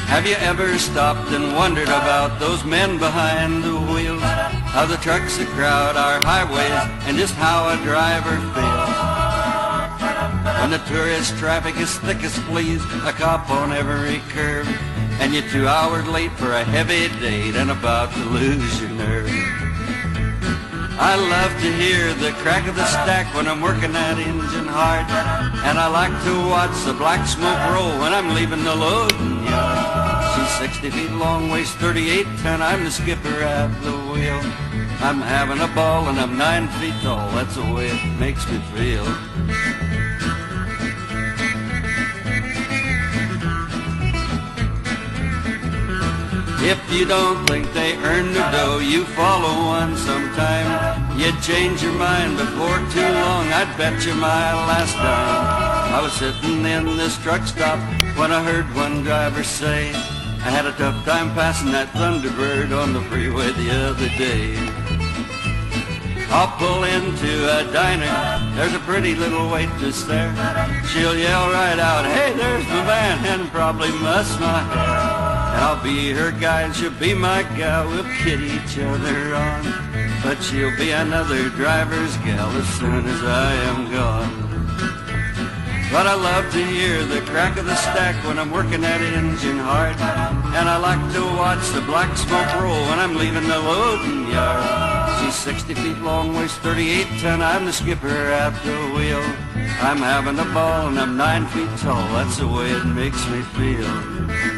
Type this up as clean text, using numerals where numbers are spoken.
Have you ever stopped and wondered about those men behind the wheels? How the trucks that crowd our highways and just how a driver feels. When the tourist traffic is thick as fleas, a cop on every curve, and you're 2 hours late for a heavy date and about to lose your nerve. I love to hear the crack of the stack when I'm working that engine hard, and I like to watch the black smoke roll when I'm leaving the loading yard. She's 60 feet long, weighs 38 ton, I'm the skipper at the wheel. I'm having a ball and I'm 9 feet tall, that's the way it makes me feel. If you don't think they earn their dough, you follow one sometime. You'd change your mind before too long, I'd bet you my last dime. I was sitting in this truck stop when I heard one driver say, I had a tough time passing that Thunderbird on the freeway the other day. I'll pull into a diner, there's a pretty little waitress there. She'll yell right out, hey, there's my van, and probably muss my hair. And I'll be her guy and she'll be my gal, we'll kid each other on. But she'll be another driver's gal as soon as I am gone. But I love to hear the crack of the stack when I'm working that engine hard, and I like to watch the black smoke roll when I'm leaving the loading yard. She's 60 feet long, weighs 38 ton, I'm the skipper at the wheel. I'm having a ball and I'm 9 feet tall, that's the way it makes me feel.